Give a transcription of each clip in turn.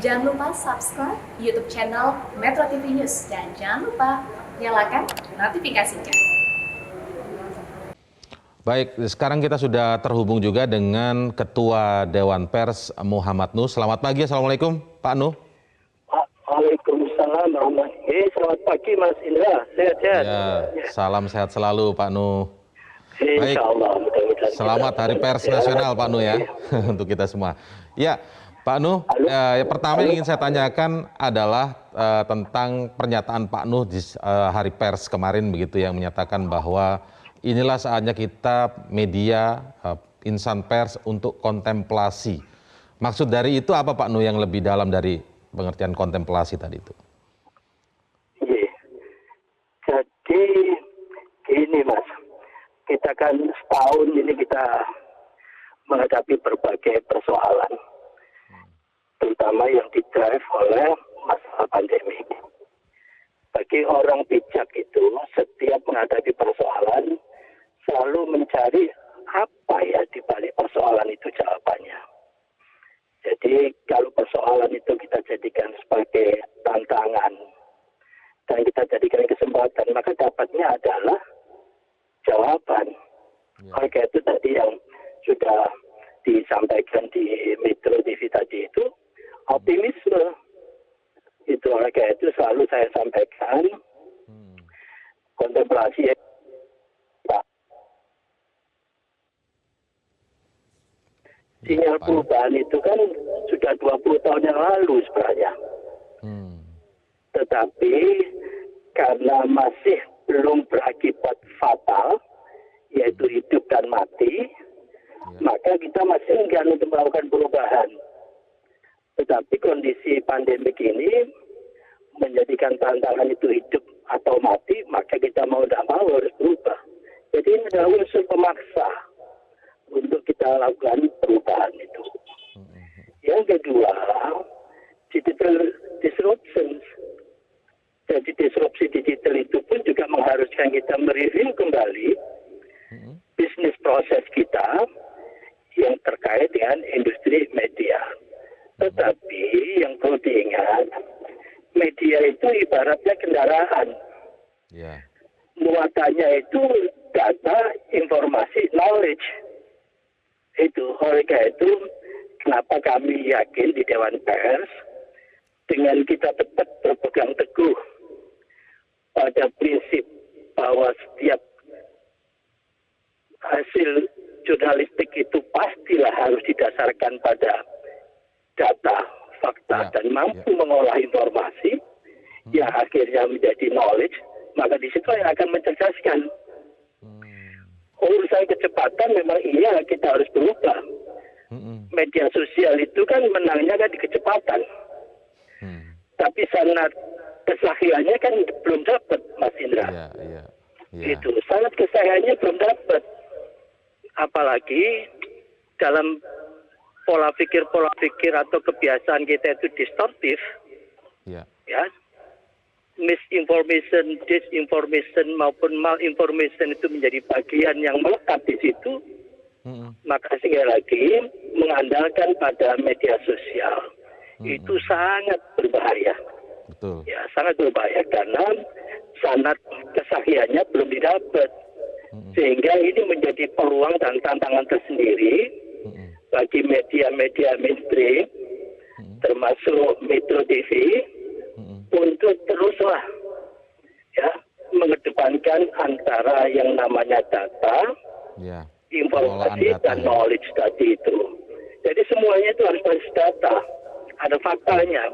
Jangan lupa subscribe YouTube channel Metro TV News dan jangan lupa nyalakan notifikasinya. Baik, sekarang kita sudah terhubung juga dengan Ketua Dewan Pers Muhammad Nuh. Selamat pagi, Assalamualaikum Pak Nuh. Waalaikumsalam warahmatullahi. Selamat pagi Mas Indra, sehat-sehat. Ya, salam sehat selalu Pak Nuh. Baik, Insyaallah, mudah-mudahan selamat Hari Pers Nasional Pak Nuh ya, untuk kita semua. Ya, Pak Nuh, yang pertama yang ingin saya tanyakan adalah tentang pernyataan Pak Nuh di Hari Pers kemarin begitu, yang menyatakan bahwa inilah saatnya kita media, insan pers untuk kontemplasi. Maksud dari itu apa Pak Nuh yang lebih dalam dari pengertian kontemplasi tadi itu? Iya. Jadi gini Mas, kita kan setahun ini kita menghadapi berbagai persoalan, terutama yang didrive oleh masalah pandemi. Bagi orang bijak itu, setiap menghadapi persoalan selalu mencari apa ya di balik persoalan itu jawabannya. Jadi kalau persoalan itu kita jadikan sebagai tantangan dan kita jadikan kesempatan, maka dapatnya adalah jawaban. Oleh karena itu tadi yang sudah disampaikan di Metro TV tadi itu optimisme. Itu oleh karena itu selalu saya sampaikan kontemplasi sinyal perubahan itu kan sudah 20 tahun yang lalu sebenarnya. Tetapi karena masih belum berakibat fatal, yaitu hidup dan mati, maka kita masih enggan untuk melakukan perubahan. Tetapi kondisi pandemik ini menjadikan tantangan itu hidup atau mati, maka kita mau tidak mau harus berubah. Jadi ini adalah unsur pemaksa untuk kita lakukan perubahan itu. Yang kedua, digital disruption. Jadi disrupsi digital itu pun juga mengharuskan kita mereview kembali bisnis proses kita yang terkait dengan industri media. Tetapi yang perlu diingat, media itu ibaratnya kendaraan. Muatannya itu data, informasi, knowledge. Itu oleh karena itu kenapa kami yakin di Dewan Pers dengan kita tetap berpegang teguh pada prinsip bahwa setiap hasil jurnalistik itu pastilah harus didasarkan pada data, fakta, dan mampu mengolah informasi yang akhirnya menjadi knowledge, maka di situ yang akan mencerdaskan. Urusan kecepatan memang iya kita harus berubah. Media sosial itu kan menangnya kan di kecepatan. Tapi sanad kesahihannya kan belum dapat, Mas Indra. Itu sanad kesahihannya belum dapat. Apalagi dalam pola pikir atau kebiasaan kita itu distortif. Ya. Misinformation, disinformation maupun malinformation itu menjadi bagian yang melekat di situ, maka sekali lagi mengandalkan pada media sosial itu sangat berbahaya. Betul. Ya, sangat berbahaya karena sanad kesahihannya belum didapat, sehingga ini menjadi peluang dan tantangan tersendiri bagi media-media mainstream, termasuk Metro TV, untuk teruslah mengedepankan antara yang namanya data, informasi, dan knowledge tadi itu. Jadi semuanya itu harus basis data, ada faktanya.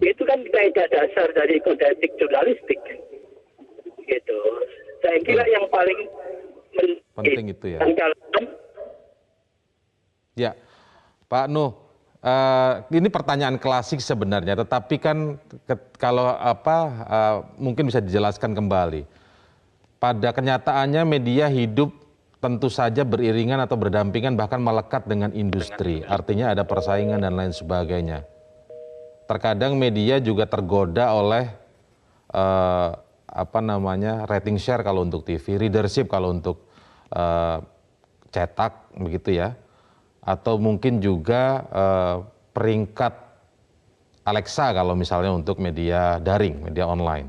Itu kan kaidah dasar dari kode etik jurnalistik. Gitu. Saya kira yang paling penting itu ya. Ya, Pak Nuh. Ini pertanyaan klasik sebenarnya, tetapi kan kalau mungkin bisa dijelaskan kembali. Pada kenyataannya media hidup tentu saja beriringan atau berdampingan bahkan melekat dengan industri. Artinya ada persaingan dan lain sebagainya. Terkadang media juga tergoda oleh rating share kalau untuk TV, readership kalau untuk cetak begitu ya. Atau mungkin juga peringkat Alexa kalau misalnya untuk media daring, media online.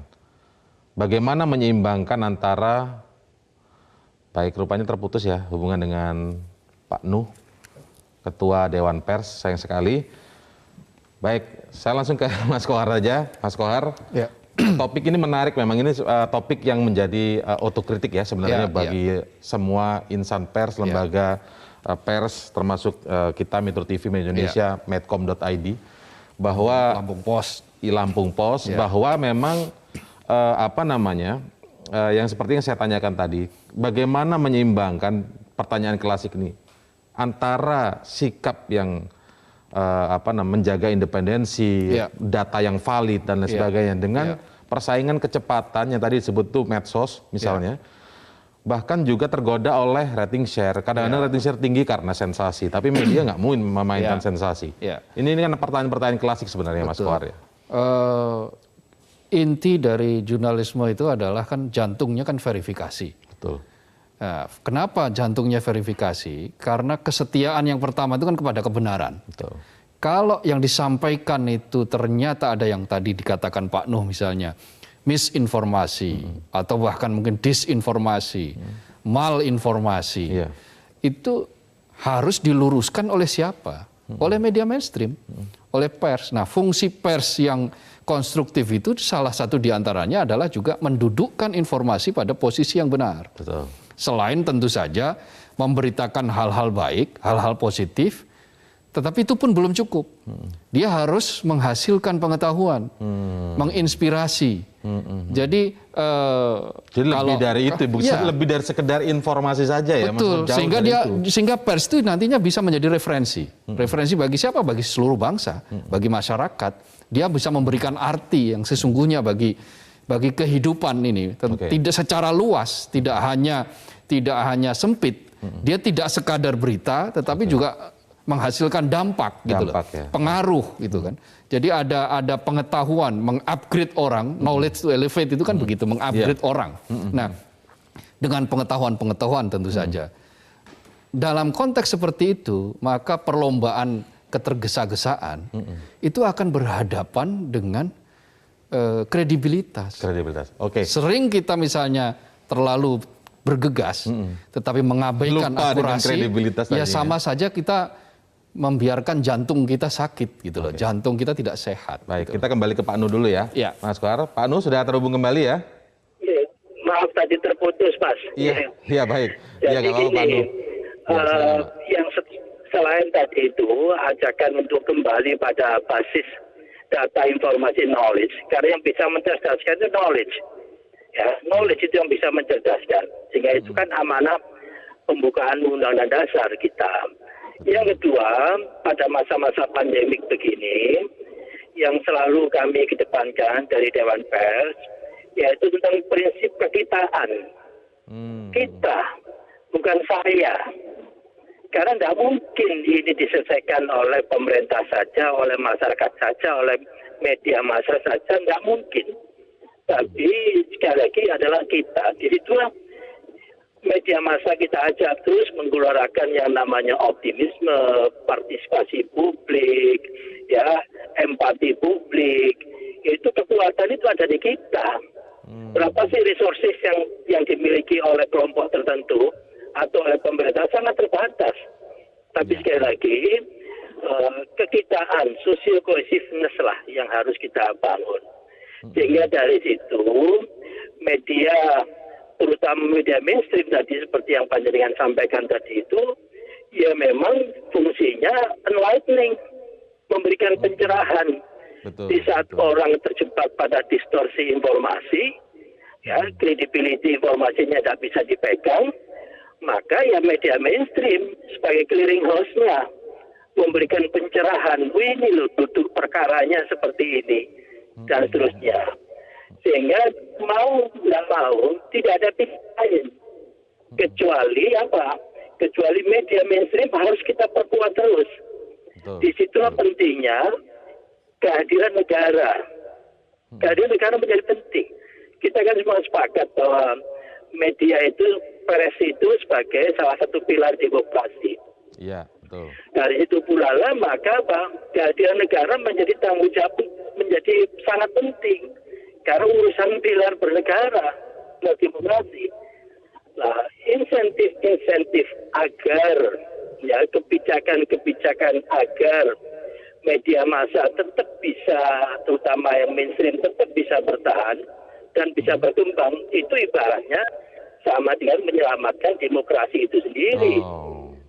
Bagaimana menyeimbangkan antara, baik rupanya terputus ya hubungan dengan Pak Nuh, Ketua Dewan Pers, sayang sekali. Baik, saya langsung ke Mas Kohar aja. Mas Kohar, Ya. topik ini menarik memang, ini topik yang menjadi otokritik ya sebenarnya bagi semua insan pers, lembaga pers, termasuk kita Metro TV Indonesia, medcom.id, bahwa Lampung Pos, bahwa memang yang seperti yang saya tanyakan tadi, bagaimana menyeimbangkan pertanyaan klasik ini antara sikap yang menjaga independensi, data yang valid dan lain sebagainya dengan persaingan kecepatan yang tadi disebut tuh medsos misalnya, bahkan juga tergoda oleh rating share. Kadang-kadang rating share tinggi karena sensasi, tapi media nggak mau memainkan sensasi. Ini kan pertanyaan-pertanyaan klasik sebenarnya. Mas Kohar ya. Inti dari jurnalisme itu adalah kan jantungnya kan verifikasi. Betul. Nah, kenapa jantungnya verifikasi? Karena kesetiaan yang pertama itu kan kepada kebenaran. Betul. Kalau yang disampaikan itu ternyata ada yang tadi dikatakan Pak Nuh misalnya, misinformasi atau bahkan mungkin disinformasi, malinformasi, itu harus diluruskan oleh siapa? Oleh media mainstream, oleh pers. Nah, fungsi pers yang konstruktif itu salah satu diantaranya adalah juga mendudukkan informasi pada posisi yang benar. Betul. Selain tentu saja memberitakan hal-hal baik, hal-hal positif, tetapi itu pun belum cukup. Dia harus menghasilkan pengetahuan, menginspirasi. Jadi lebih dari itu, lebih dari sekedar informasi saja ya. Betul, sehingga pers itu nantinya bisa menjadi referensi. Referensi bagi siapa? Bagi seluruh bangsa, bagi masyarakat. Dia bisa memberikan arti yang sesungguhnya bagi kehidupan ini, tidak secara luas, tidak hanya sempit. Dia tidak sekadar berita, tetapi juga menghasilkan dampak gitu loh, pengaruh gitu kan. Jadi ada pengetahuan, mengupgrade orang, knowledge to elevate itu kan begitu, mengupgrade orang. Nah, dengan pengetahuan tentu saja. Dalam konteks seperti itu, maka perlombaan ketergesa-gesaan itu akan berhadapan dengan kredibilitas. Oke. Sering kita misalnya terlalu bergegas, tetapi mengabaikan akurasi, ya sama saja kita membiarkan jantung kita sakit gitu loh. Jantung kita tidak sehat. Baik, gitu. kita kembali ke Pak Nuh dulu ya. Mas Kohar. Pak Nuh sudah terhubung kembali ya? Maaf tadi terputus, Mas. Iya baik. Jadi nggak apa-apa, Pak Nuh. Yang selain tadi itu ajakan untuk kembali pada basis data informasi knowledge, karena yang bisa mencerdaskan itu knowledge. Ya, knowledge itu yang bisa mencerdaskan. Sehingga itu kan amanah pembukaan undang-undang dasar kita. Yang kedua, pada masa-masa pandemik begini, yang selalu kami kedepankan dari Dewan Pers, yaitu tentang prinsip kekitaan. Kita, bukan saya. Karena tidak mungkin ini diselesaikan oleh pemerintah saja, oleh masyarakat saja, oleh media massa saja, tidak mungkin. Tapi sekali lagi adalah kita. Disitulah media massa kita ajak terus menggelorakan yang namanya optimisme, partisipasi publik, ya, empati publik. Itu kekuatan itu ada di kita. Berapa sih resources yang dimiliki oleh kelompok tertentu atau oleh pemerintah sangat terbatas. Tapi sekali lagi kekitaan, social cohesiveness lah yang harus kita bangun. Sehingga dari situ media, terutama media mainstream tadi seperti yang panjenengan sampaikan tadi itu, ya memang fungsinya enlightening, memberikan pencerahan. Di saat orang terjebak pada distorsi informasi, ya credibility informasinya tidak bisa dipegang, maka ya media mainstream sebagai clearing house-nya memberikan pencerahan, ini loh duduk perkaranya seperti ini, dan seterusnya. Sehingga mau nggak mau tidak ada pilihan lain kecuali apa? Kecuali media mainstream harus kita perkuat terus. Disitulah pentingnya kehadiran negara. Kehadiran negara menjadi penting. Kita kan semua sepakat bahwa media itu, pers itu sebagai salah satu pilar demokrasi. Betul. Dari itu pula lah maka kehadiran negara menjadi tanggung jawab, menjadi sangat penting. Karena urusan pilar bernegara, demokrasi. Nah, insentif agar ya kebijakan agar media massa tetap bisa, terutama yang mainstream tetap bisa bertahan dan bisa berkembang, itu ibaratnya sama dengan menyelamatkan demokrasi itu sendiri.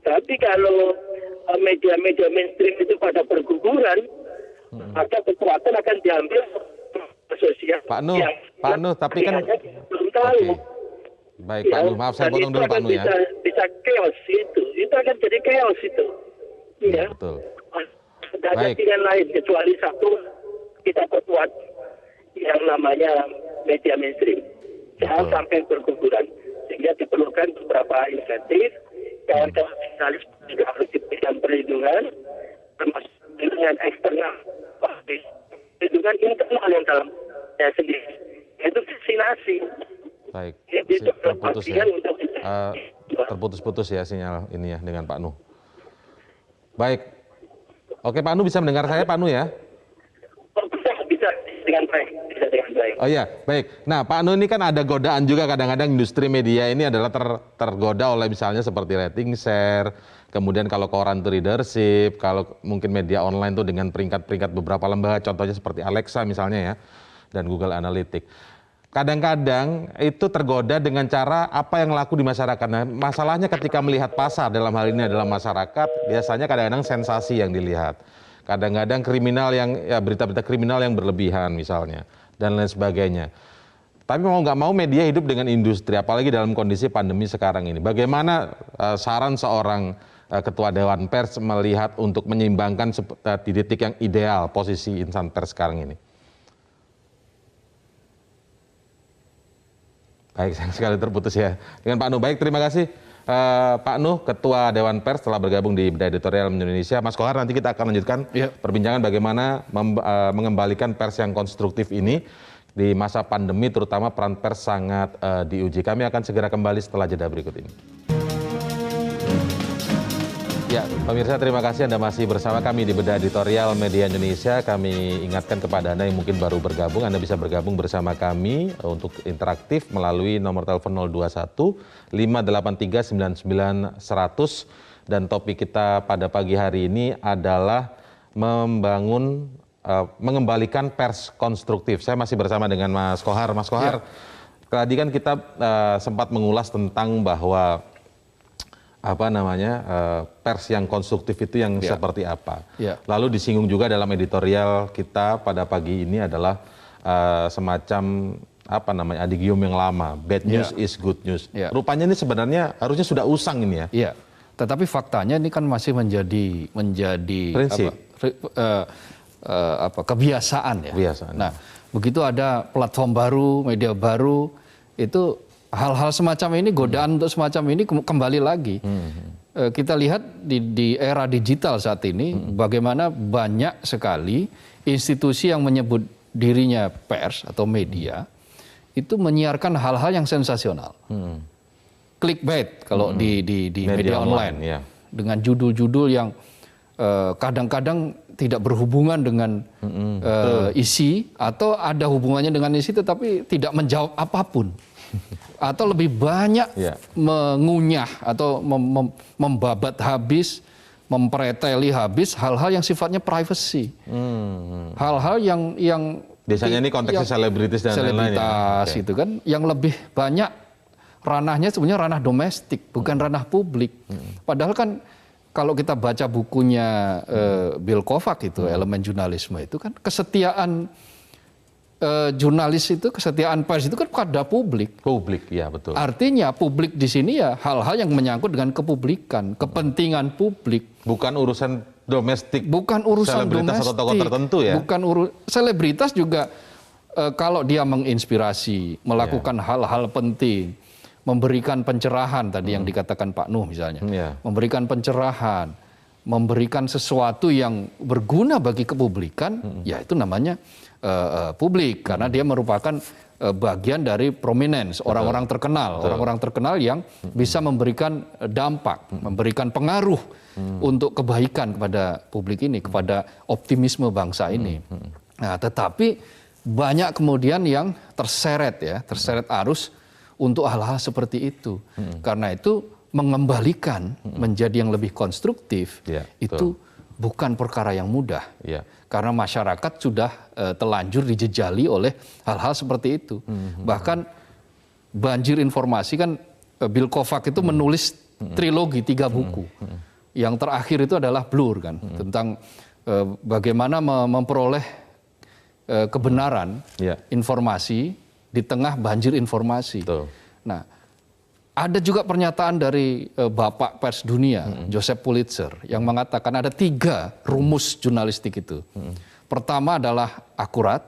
Tapi kalau media-media mainstream itu pada berguguran, maka kekuatan akan diambil sosial. Pak Nuh, tapi kan belum tahu. Okay. Baik, Pak Nuh, maaf saya potong dulu Pak Nuh ya. Bisa chaos itu akan jadi chaos itu. Ya, betul. Tidak ada pilihan lain kecuali satu, kita perkuat yang namanya media mainstream. Jangan sampai berguguran. Sehingga diperlukan beberapa insentif, kawan-kawan jurnalis juga harus diberikan perlindungan, termasuk perlindungan eksternal, perlindungan internal yang dalam sendiri, yaitu vaksinasi. Baik, itu terputus ya. untuk Terputus-putus ya sinyal ini ya dengan Pak Nuh. Baik, oke Pak Nuh bisa mendengar saya Pak Nuh ya? Bisa dengan baik. Oh iya, baik. Nah Pak Nuh ini kan ada godaan juga kadang-kadang industri media ini adalah tergoda oleh misalnya seperti rating share, kemudian kalau koran itu readership, kalau mungkin media online itu dengan peringkat-peringkat beberapa lembaga, contohnya seperti Alexa misalnya ya, dan Google Analytics. Kadang-kadang itu tergoda dengan cara apa yang laku di masyarakat. Nah, masalahnya ketika melihat pasar dalam hal ini adalah masyarakat, biasanya kadang-kadang sensasi yang dilihat. Kadang-kadang kriminal yang ya berita-berita kriminal yang berlebihan misalnya dan lain sebagainya. Tapi mau nggak mau media hidup dengan industri, apalagi dalam kondisi pandemi sekarang ini. Bagaimana saran seorang ketua Dewan Pers melihat untuk menyeimbangkan di titik yang ideal posisi insan pers sekarang ini? Baik, sayang sekali terputus ya dengan Pak Nuh. Baik, terima kasih Pak Nuh, Ketua Dewan Pers telah bergabung di Bedah Editorial Indonesia. Mas Kohar, nanti kita akan lanjutkan perbincangan bagaimana mengembalikan pers yang konstruktif ini di masa pandemi, terutama peran pers sangat diuji. Kami akan segera kembali setelah jeda berikut ini. Ya, pemirsa terima kasih Anda masih bersama kami di Bedah Editorial Media Indonesia. Kami ingatkan kepada Anda yang mungkin baru bergabung, Anda bisa bergabung bersama kami untuk interaktif melalui nomor telepon 021 583 99 100 dan topik kita pada pagi hari ini adalah mengembalikan pers konstruktif. Saya masih bersama dengan Mas Kohar. Mas Kohar, tadi kan kita sempat mengulas tentang bahwa pers yang konstruktif itu yang seperti apa. Lalu disinggung juga dalam editorial kita pada pagi ini adalah semacam adigium yang lama, bad news is good news. Rupanya ini sebenarnya harusnya sudah usang ini ya. Iya. Tetapi faktanya ini kan masih menjadi prinsip. Kebiasaan ya. Kebiasaan. Nah, begitu ada platform baru, media baru, itu hal-hal semacam ini, godaan untuk semacam ini kembali lagi. Kita lihat di era digital saat ini, bagaimana banyak sekali institusi yang menyebut dirinya pers atau media, itu menyiarkan hal-hal yang sensasional. Clickbait kalau di media online. Dengan judul-judul yang kadang-kadang tidak berhubungan dengan isi, atau ada hubungannya dengan isi tetapi tidak menjawab apapun. Atau lebih banyak mengunyah atau membabat habis, mempreteli habis hal-hal yang sifatnya privacy. Hal-hal yang biasanya ini konteksnya selebritis dan lain-lain ya. Itu kan yang lebih banyak ranahnya sebenarnya ranah domestik, bukan ranah publik. Padahal kan kalau kita baca bukunya Bill Kovac itu, Elemen Jurnalisme itu kan kesetiaan jurnalis itu, kesetiaan pers itu kan pada publik. Publik, ya betul. Artinya publik di sini ya hal-hal yang menyangkut dengan kepublikan, kepentingan publik. Bukan urusan domestik. Bukan urusan selebritas domestik. Atau tokoh tertentu ya. Bukan selebritas juga kalau dia menginspirasi, melakukan hal-hal penting, memberikan pencerahan tadi yang dikatakan Pak Nuh misalnya, memberikan pencerahan, memberikan sesuatu yang berguna bagi kepublikan, ya itu namanya publik karena dia merupakan bagian dari prominence, orang-orang terkenal yang bisa memberikan dampak, memberikan pengaruh untuk kebaikan kepada publik ini, kepada optimisme bangsa ini. Nah, tetapi banyak kemudian yang terseret arus untuk hal-hal seperti itu. Karena itu mengembalikan menjadi yang lebih konstruktif itu bukan perkara yang mudah. Karena masyarakat sudah telanjur dijejali oleh hal-hal seperti itu. Bahkan banjir informasi kan Bill Kovac itu menulis trilogi 3 buku. Yang terakhir itu adalah Blur kan, tentang bagaimana memperoleh kebenaran informasi di tengah banjir informasi. Nah, ada juga pernyataan dari Bapak Pers Dunia, Joseph Pulitzer, yang mengatakan ada 3 rumus jurnalistik itu. Pertama adalah akurat,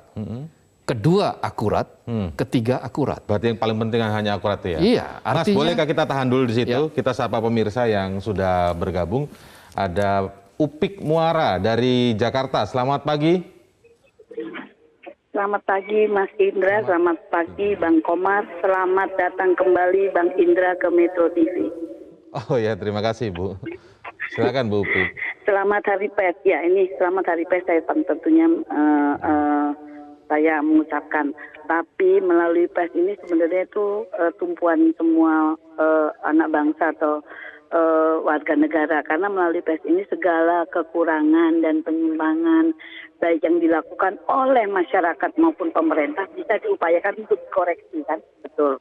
kedua akurat, ketiga akurat. Berarti yang paling penting hanya akurat ya? Iya. Mas, bolehkah kita tahan dulu di situ? Kita sapa pemirsa yang sudah bergabung. Ada Upik Muara dari Jakarta. Selamat pagi. Selamat pagi Mas Indra, selamat pagi Bang Komar, selamat datang kembali Bang Indra ke Metro TV. Oh ya, terima kasih Bu. Silakan Bu Upi. Selamat Hari Pers, ya ini selamat Hari Pers saya tentunya saya mengucapkan. Tapi melalui pers ini sebenarnya itu tumpuan semua anak bangsa atau warga negara, karena melalui pers ini segala kekurangan dan penyimpangan baik yang dilakukan oleh masyarakat maupun pemerintah bisa diupayakan untuk dikoreksi kan, betul.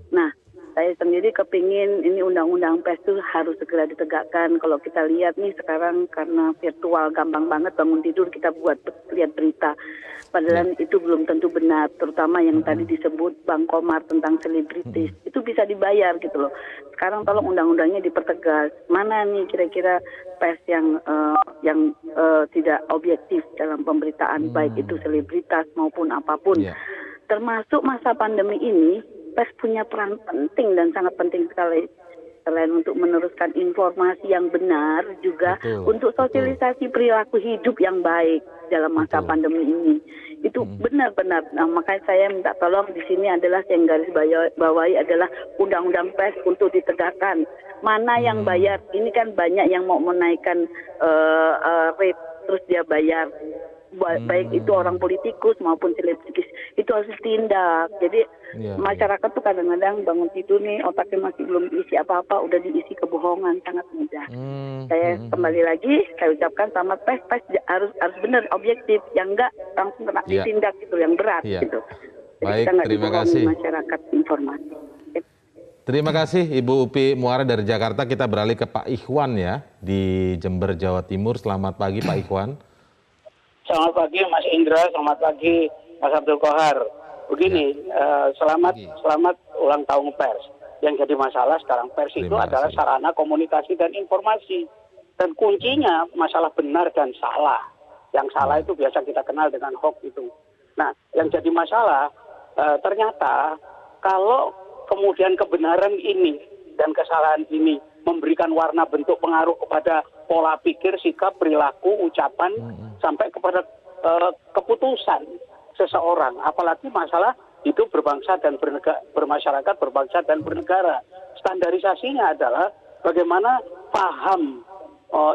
Nah, saya sendiri kepingin ini undang-undang pers itu harus segera ditegakkan. Kalau kita lihat nih sekarang karena virtual gampang banget bangun tidur kita lihat berita. Padahal itu belum tentu benar, terutama yang tadi disebut Bang Komar tentang selebritis. Itu bisa dibayar gitu loh. Sekarang tolong undang-undangnya dipertegas. Mana nih kira-kira pers yang tidak objektif dalam pemberitaan, baik itu selebritas maupun apapun. Termasuk masa pandemi ini, pers punya peran penting dan sangat penting sekali. Selain untuk meneruskan informasi yang benar, juga untuk sosialisasi perilaku hidup yang baik dalam masa pandemi ini. Itu benar-benar. Nah, makanya saya minta tolong di sini adalah yang garis bawahi adalah undang-undang pers untuk ditegakkan. Mana yang bayar? Ini kan banyak yang mau menaikkan rate terus dia bayar. Baik itu orang politikus maupun selebritis, itu harus ditindak. Jadi masyarakat tuh kadang-kadang bangun tidur nih otaknya masih belum diisi apa-apa, udah diisi kebohongan, sangat mudah. Saya kembali lagi saya ucapkan selamat pers harus benar objektif, yang enggak langsung kena ditindak gitu, yang berat gitu. Jadi baik, kita terima kasih masyarakat informasi. Terima kasih Ibu Upi Muara dari Jakarta. Kita beralih ke Pak Ikhwan ya di Jember, Jawa Timur. Selamat pagi Pak Ikhwan. Selamat pagi Mas Indra, selamat pagi Mas Abdul Kohar. Begini, selamat ulang tahun pers. Yang jadi masalah sekarang pers itu adalah sarana komunikasi dan informasi. Dan kuncinya masalah benar dan salah. Yang salah itu biasa kita kenal dengan hoax itu. Nah, yang jadi masalah ternyata kalau kemudian kebenaran ini dan kesalahan ini memberikan warna bentuk pengaruh kepada pola pikir, sikap, perilaku, ucapan, sampai kepada keputusan seseorang. Apalagi masalah hidup berbangsa dan bermasyarakat, berbangsa dan bernegara. Standarisasinya adalah bagaimana paham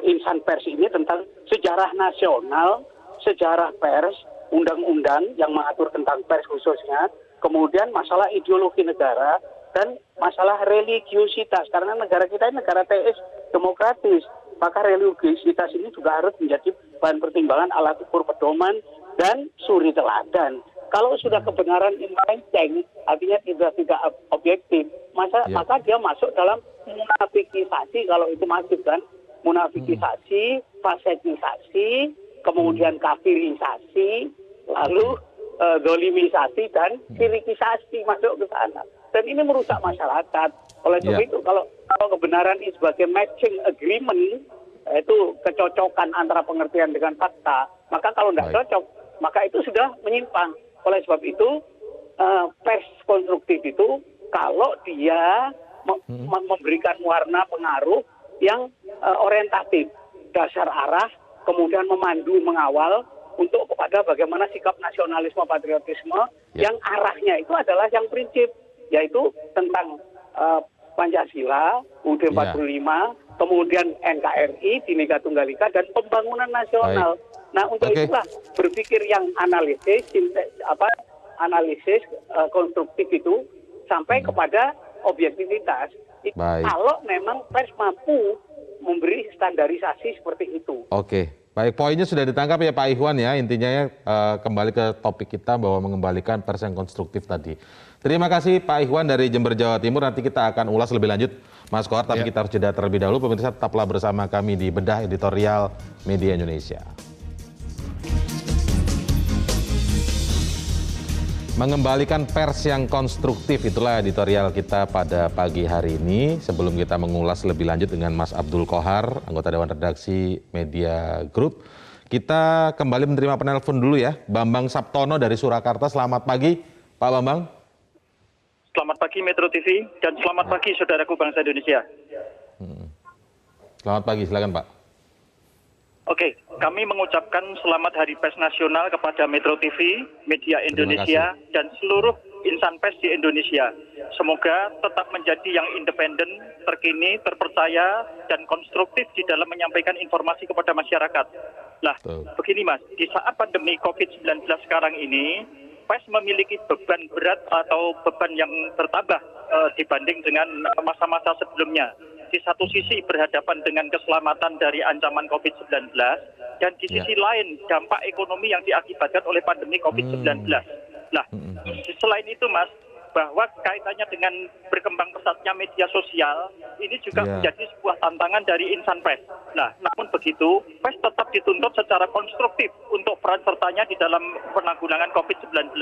insan pers ini tentang sejarah nasional, sejarah pers, undang-undang yang mengatur tentang pers khususnya, kemudian masalah ideologi negara, dan masalah religiusitas. Karena negara kita ini negara teis demokratis, maka religiusitas ini juga harus menjadi bahan pertimbangan, alat ukur pedoman, dan suri teladan. Kalau sudah kebenaran ini melenceng, artinya tidak objektif, maka dia masuk dalam munafikisasi, kalau itu masuk kan, munafikisasi, fasetisasi, kemudian kafirisasi, lalu dolimisasi dan sirikisasi masuk ke sana. Dan ini merusak masyarakat. Oleh sebab itu kalau kebenaran ini sebagai matching agreement, itu kecocokan antara pengertian dengan fakta, maka kalau tidak cocok, maka itu sudah menyimpang. Oleh sebab itu pers konstruktif itu kalau dia memberikan warna pengaruh yang orientatif, dasar arah, kemudian memandu, mengawal, untuk kepada bagaimana sikap nasionalisme patriotisme yang arahnya itu adalah yang prinsip, yaitu tentang Pancasila, UUD 45, kemudian NKRI, Bhinneka Tunggal Ika, dan pembangunan nasional. Nah, untuk itulah berpikir yang analisis konstruktif itu sampai kepada objektivitas. Kalau memang pers mampu memberi standarisasi seperti itu. Oke. Baik, poinnya sudah ditangkap ya Pak Ikhwan ya, intinya ya kembali ke topik kita bahwa mengembalikan pers yang konstruktif tadi. Terima kasih Pak Ikhwan dari Jember, Jawa Timur, nanti kita akan ulas lebih lanjut Mas Kohar, tapi kita harus jeda terlebih dahulu. Pemirsa tetaplah bersama kami di Bedah Editorial Media Indonesia. Mengembalikan pers yang konstruktif, itulah editorial kita pada pagi hari ini. Sebelum kita mengulas lebih lanjut dengan Mas Abdul Kohar, anggota Dewan Redaksi Media Group, kita kembali menerima penelpon dulu ya. Bambang Saptono dari Surakarta, selamat pagi Pak Bambang. Selamat pagi Metro TV, dan selamat pagi saudaraku bangsa Indonesia. Selamat pagi, silakan Pak. Oke, kami mengucapkan selamat Hari Pers Nasional kepada Metro TV, Media Indonesia, dan seluruh insan pers di Indonesia. Semoga tetap menjadi yang independen, terkini, terpercaya, dan konstruktif di dalam menyampaikan informasi kepada masyarakat. Lah, begini Mas, di saat pandemi COVID-19 sekarang ini, pers memiliki beban berat atau beban yang bertambah dibanding dengan masa-masa sebelumnya. Di satu sisi berhadapan dengan keselamatan dari ancaman COVID-19, dan di sisi lain dampak ekonomi yang diakibatkan oleh pandemi COVID-19. Nah, selain itu Mas, bahwa kaitannya dengan berkembang pesatnya media sosial, ini juga menjadi sebuah tantangan dari insan pers. Nah, namun begitu, pers tetap dituntut secara konstruktif untuk peran sertanya di dalam penanggulangan COVID-19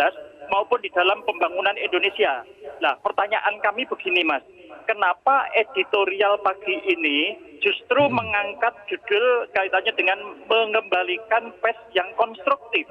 maupun di dalam pembangunan Indonesia. Nah, pertanyaan kami begini Mas, kenapa editorial pagi ini justru mengangkat judul kaitannya dengan mengembalikan pers yang konstruktif?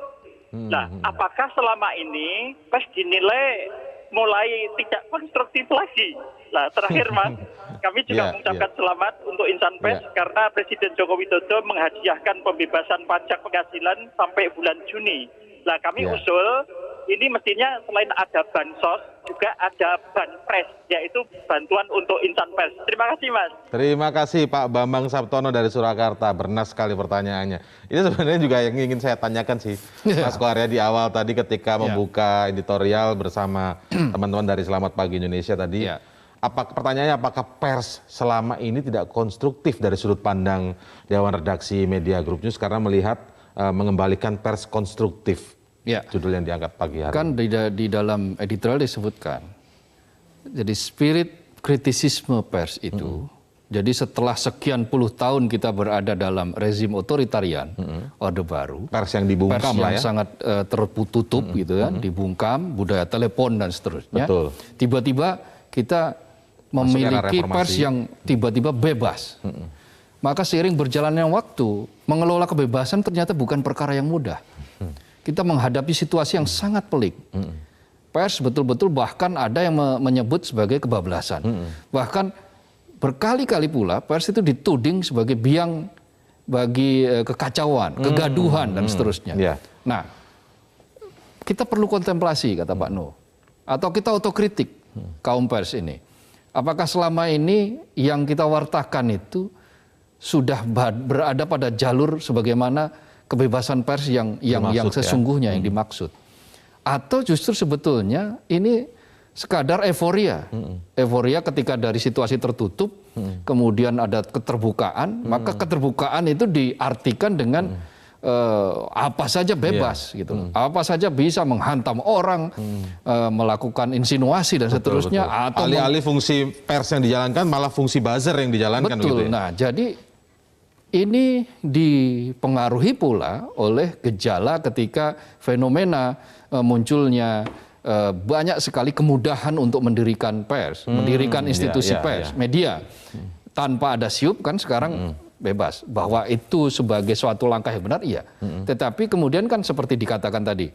Nah, apakah selama ini pers dinilai mulai tidak konstruktif lagi? Nah, terakhir Mas, kami juga mengucapkan selamat untuk insan pers karena Presiden Joko Widodo menghadiahkan pembebasan pajak penghasilan sampai bulan Juni. Nah, kami usul ini mestinya selain ada bansos, juga ada banpres, yaitu bantuan untuk insan pers. Terima kasih Mas. Terima kasih Pak Bambang Saptono dari Surakarta, bernas sekali pertanyaannya. Ini sebenarnya juga yang ingin saya tanyakan sih, Mas Kohar ya, di awal tadi ketika membuka editorial bersama teman-teman dari Selamat Pagi Indonesia tadi. Pertanyaannya, apakah pers selama ini tidak konstruktif dari sudut pandang Dewan Redaksi Media Group News karena melihat mengembalikan pers konstruktif? Judul yang diangkat pagi hari. Kan di dalam editorial disebutkan, jadi spirit kritisisme pers itu, jadi setelah sekian puluh tahun kita berada dalam rezim otoritarian, Orde Baru, pers yang dibungkam pers lah yang sangat tertutup gitu kan, dibungkam, budaya telepon dan seterusnya. Tiba-tiba kita memiliki pers yang tiba-tiba bebas. Maka seiring berjalannya waktu, mengelola kebebasan ternyata bukan perkara yang mudah. Kita menghadapi situasi yang sangat pelik. Pers betul-betul bahkan ada yang menyebut sebagai kebablasan. Bahkan berkali-kali pula pers itu dituding sebagai biang bagi kekacauan, kegaduhan dan seterusnya. Nah, kita perlu kontemplasi kata Pak Nuh. Atau kita otokritik kaum pers ini. Apakah selama ini yang kita wartakan itu sudah berada pada jalur sebagaimana kebebasan pers yang sesungguhnya yang dimaksud, atau justru sebetulnya ini sekadar euforia, euforia ketika dari situasi tertutup, kemudian ada keterbukaan, maka keterbukaan itu diartikan dengan apa saja bebas, gitu, apa saja bisa menghantam orang, melakukan insinuasi dan seterusnya, atau alih-alih fungsi pers yang dijalankan malah fungsi buzzer yang dijalankan. Betul. Nah, jadi ini dipengaruhi pula oleh gejala ketika fenomena munculnya banyak sekali kemudahan untuk mendirikan pers, mendirikan institusi pers, media. Tanpa ada siup kan sekarang bebas. Bahwa itu sebagai suatu langkah yang benar, iya. Tetapi kemudian kan seperti dikatakan tadi,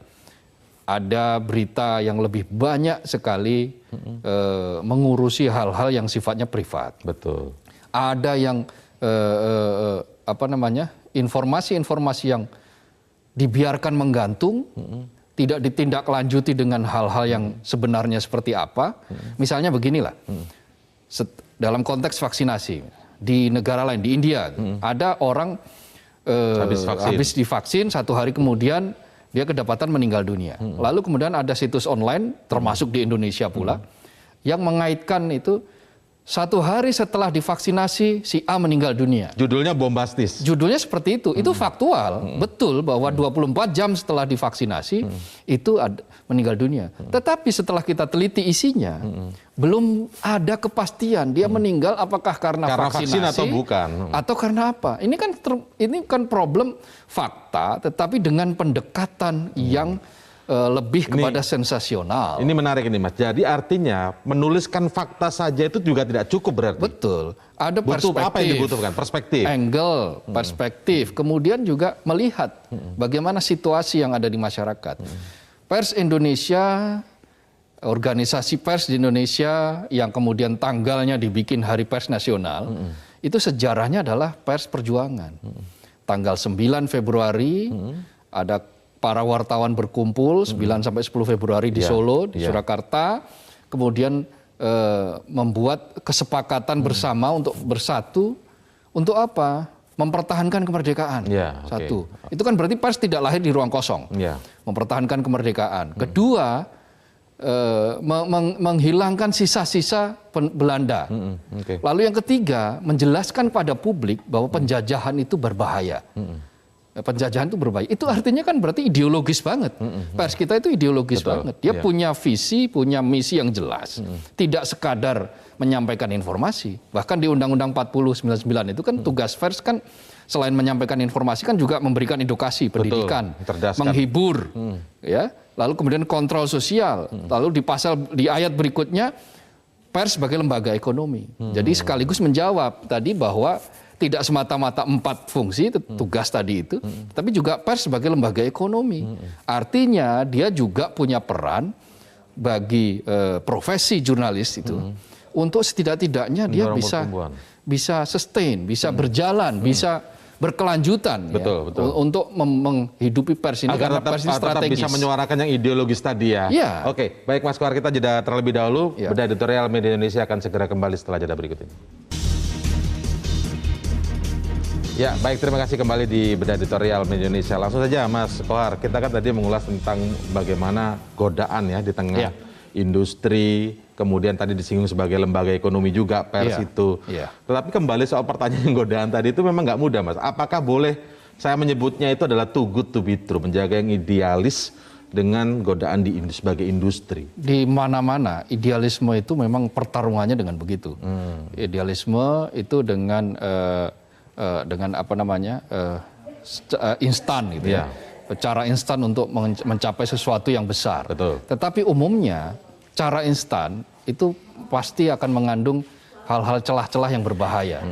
ada berita yang lebih banyak sekali mengurusi hal-hal yang sifatnya privat. Betul. Ada yang informasi-informasi yang dibiarkan menggantung, tidak ditindaklanjuti dengan hal-hal yang sebenarnya seperti apa. Misalnya beginilah, dalam konteks vaksinasi di negara lain, di India, ada orang habis divaksin 1 hari kemudian dia kedapatan meninggal dunia. Lalu kemudian ada situs online, termasuk di Indonesia pula, yang mengaitkan itu 1 hari setelah divaksinasi si A meninggal dunia. Judulnya bombastis. Judulnya seperti itu faktual, betul bahwa 24 jam setelah divaksinasi itu meninggal dunia. Tetapi setelah kita teliti isinya, belum ada kepastian dia meninggal apakah karena vaksinasi vaksin atau bukan. Atau karena apa. Ini kan problem fakta, tetapi dengan pendekatan yang lebih kepada sensasional. Ini menarik ini Mas. Jadi artinya menuliskan fakta saja itu juga tidak cukup berarti. Betul. Ada perspektif. Apa yang dibutuhkan? Perspektif. Angle, perspektif. Kemudian juga melihat bagaimana situasi yang ada di masyarakat. Pers Indonesia, organisasi pers di Indonesia yang kemudian tanggalnya dibikin Hari Pers Nasional, itu sejarahnya adalah pers perjuangan. Tanggal 9 Februari ada para wartawan berkumpul 9 sampai 10 Februari di Solo, di Surakarta, kemudian membuat kesepakatan bersama untuk bersatu, untuk apa? Mempertahankan kemerdekaan. Satu. Itu kan berarti pers tidak lahir di ruang kosong. Mempertahankan kemerdekaan. Kedua, menghilangkan sisa-sisa Belanda. Lalu yang ketiga, menjelaskan pada publik bahwa penjajahan itu berbahaya. Penjajahan itu berbahaya. Itu artinya kan berarti ideologis banget. Pers kita itu ideologis banget. Dia punya visi, punya misi yang jelas. Tidak sekadar menyampaikan informasi. Bahkan di Undang-Undang 40/99 itu kan tugas pers kan selain menyampaikan informasi kan juga memberikan edukasi, pendidikan, menghibur, ya. Lalu kemudian kontrol sosial. Lalu di ayat berikutnya pers sebagai lembaga ekonomi. Jadi sekaligus menjawab tadi bahwa tidak semata-mata 4 fungsi tugas tadi itu, tapi juga pers sebagai lembaga ekonomi. Artinya dia juga punya peran bagi profesi jurnalis itu untuk setidak-tidaknya dia bisa sustain, bisa berjalan, bisa berkelanjutan untuk menghidupi pers ini agar karena pers ini tetap strategis. bisa menyuarakan yang ideologis tadi ya. Oke, baik Mas Kohar, kita jeda terlebih dahulu. Bedah editorial Media Indonesia akan segera kembali setelah jeda berikut ini. Ya, baik, terima kasih kembali di Bedah Editorial Media Indonesia. Langsung saja Mas Kohar, kita kan tadi mengulas tentang bagaimana godaan ya di tengah industri, kemudian tadi disinggung sebagai lembaga ekonomi juga pers itu. Tetapi kembali soal pertanyaan godaan tadi itu memang nggak mudah Mas. Apakah boleh saya menyebutnya itu adalah too good to be true, menjaga yang idealis dengan godaan sebagai industri? Di mana-mana idealisme itu memang pertarungannya dengan begitu. Idealisme itu dengan apa namanya instan gitu ya, cara instan untuk mencapai sesuatu yang besar. Tetapi umumnya cara instan itu pasti akan mengandung hal-hal celah-celah yang berbahaya.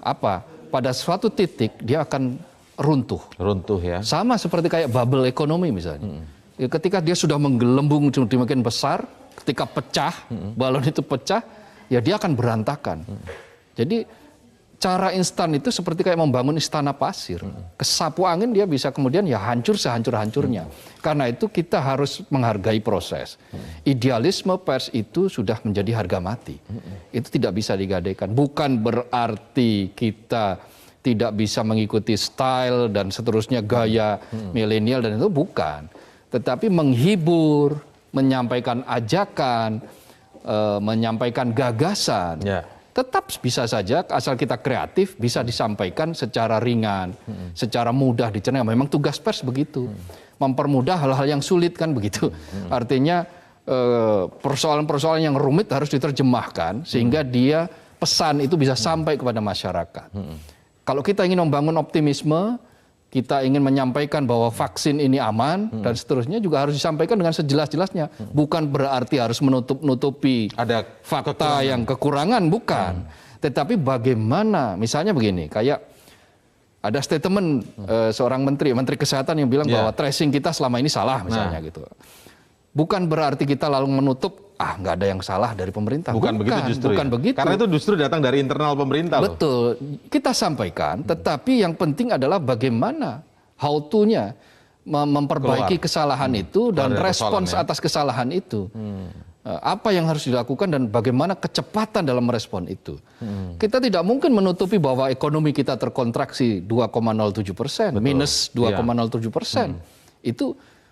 Apa? Pada suatu titik dia akan runtuh ya. Sama seperti kayak bubble ekonomi misalnya. Ketika dia sudah menggelembung semakin besar, ketika pecah, balon itu pecah, ya dia akan berantakan. Jadi cara instan itu seperti kayak membangun istana pasir. Kesapu angin dia bisa kemudian ya hancur sehancur-hancurnya. Karena itu kita harus menghargai proses. Idealisme pers itu sudah menjadi harga mati. Itu tidak bisa digadaikan. Bukan berarti kita tidak bisa mengikuti style dan seterusnya gaya milenial dan itu bukan. Tetapi menghibur, menyampaikan ajakan, menyampaikan gagasan. Tetap bisa saja asal kita kreatif bisa disampaikan secara ringan, secara mudah dicerna. Memang tugas pers begitu, mempermudah hal-hal yang sulit kan begitu. Artinya persoalan-persoalan yang rumit harus diterjemahkan sehingga dia pesan itu bisa sampai kepada masyarakat. Kalau kita ingin membangun optimisme, kita ingin menyampaikan bahwa vaksin ini aman dan seterusnya juga harus disampaikan dengan sejelas-jelasnya. Bukan berarti harus menutupi ada fakta yang kekurangan, bukan. Tetapi bagaimana, misalnya begini, kayak ada statement seorang menteri Kesehatan yang bilang bahwa tracing kita selama ini salah misalnya gitu. Bukan berarti kita lalu menutup, nggak ada yang salah dari pemerintah. Bukan begitu justru. Bukan begitu. Karena itu justru datang dari internal pemerintah. Betul. Kita sampaikan, tetapi yang penting adalah bagaimana how to-nya. memperbaiki kesalahan itu dan dari respons persoalan, ya. atas kesalahan itu. Apa yang harus dilakukan dan bagaimana kecepatan dalam merespon itu. Kita tidak mungkin menutupi bahwa ekonomi kita terkontraksi 2,07%, minus 2,07%.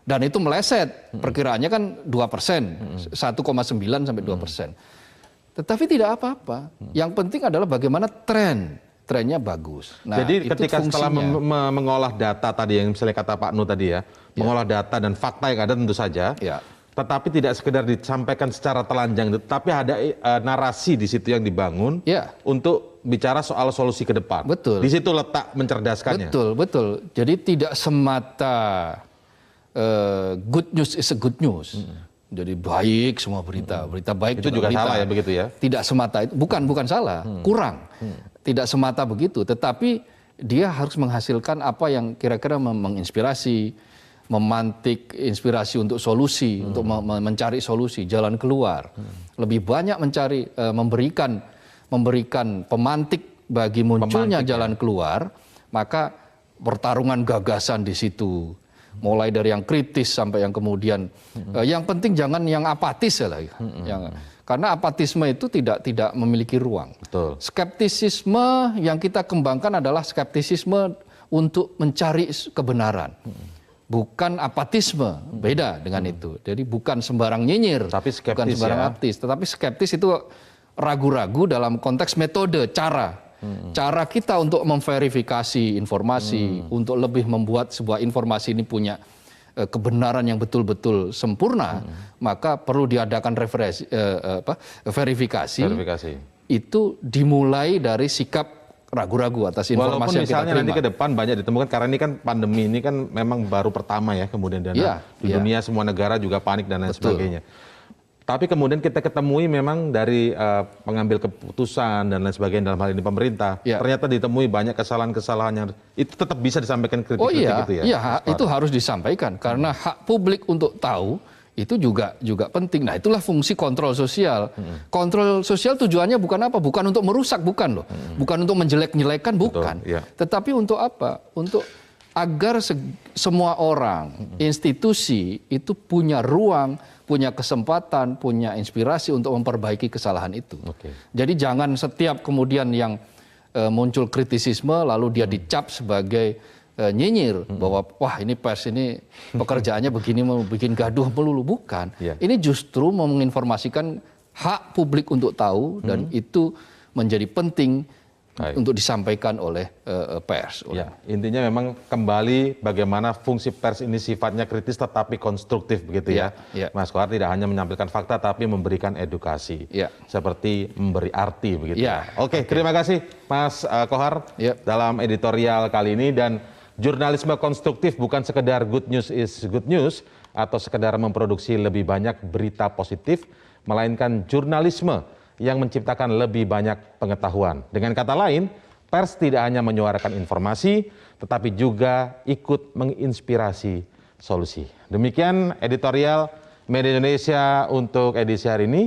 Dan itu meleset, perkiraannya kan 2%, 1,9 sampai 2%. Tetapi tidak apa-apa. Yang penting adalah bagaimana trennya bagus. Nah, jadi itu ketika setelah fungsinya. mengolah data tadi yang misalnya kata Pak Nu tadi ya, mengolah data dan fakta yang ada tentu saja, tetapi tidak sekedar disampaikan secara telanjang, tetapi ada narasi di situ yang dibangun untuk bicara soal solusi ke depan. Betul. Di situ letak mencerdaskannya. Betul. Jadi tidak semata good news is a good news. Jadi baik semua berita baik itu juga berita. salah ya begitu ya? Tidak semata itu, bukan salah, kurang. Tidak semata begitu, tetapi dia harus menghasilkan apa yang kira-kira menginspirasi, memantik inspirasi untuk solusi, untuk mencari solusi, jalan keluar. Lebih banyak mencari, memberikan pemantik bagi munculnya jalan keluar, maka pertarungan gagasan di situ. Mulai dari yang kritis sampai yang kemudian yang penting jangan yang apatis ya lah. Karena apatisme itu tidak memiliki ruang. Betul. Skeptisisme yang kita kembangkan adalah skeptisisme untuk mencari kebenaran. Bukan apatisme, beda dengan itu. Jadi bukan sembarang nyinyir, tapi skeptis, bukan sembarang apatis, tetapi skeptis itu ragu-ragu dalam konteks metode, cara. Cara kita untuk memverifikasi informasi, untuk lebih membuat sebuah informasi ini punya kebenaran yang betul-betul sempurna, maka perlu diadakan verifikasi. Itu dimulai dari sikap ragu-ragu atas informasi walaupun yang kita misalnya terima. Nanti ke depan banyak ditemukan, karena ini kan pandemi ini kan memang baru pertama ya, kemudian di dunia semua negara juga panik dan lain sebagainya. Tapi kemudian kita ketemui memang dari pengambil keputusan dan lain sebagainya dalam hal ini pemerintah, ternyata ditemui banyak kesalahan-kesalahan yang itu tetap bisa disampaikan kritik-kritik gitu ya? Iya, itu harus disampaikan karena hak publik untuk tahu itu juga penting. Nah, itulah fungsi kontrol sosial. Kontrol sosial tujuannya bukan apa? Bukan untuk merusak, bukan loh. Bukan untuk menjelek-jelekan, bukan. Tetapi untuk apa? Untuk agar semua orang, institusi itu punya ruang, punya kesempatan, punya inspirasi untuk memperbaiki kesalahan itu. Jadi jangan setiap kemudian yang muncul kritisisme lalu dia dicap sebagai nyinyir bahwa wah ini pers ini pekerjaannya begini, mau bikin gaduh melulu, bukan. Ini justru menginformasikan hak publik untuk tahu dan itu menjadi penting untuk disampaikan oleh pers. Ya, intinya memang kembali bagaimana fungsi pers ini sifatnya kritis tetapi konstruktif begitu ya. Mas Kohar tidak hanya menyampaikan fakta tapi memberikan edukasi. Seperti memberi arti begitu. Oke, terima kasih Mas Kohar dalam editorial kali ini. Dan jurnalisme konstruktif bukan sekedar good news is good news atau sekedar memproduksi lebih banyak berita positif, melainkan jurnalisme yang menciptakan lebih banyak pengetahuan. Dengan kata lain, pers tidak hanya menyuarakan informasi, tetapi juga ikut menginspirasi solusi. Demikian editorial Media Indonesia untuk edisi hari ini.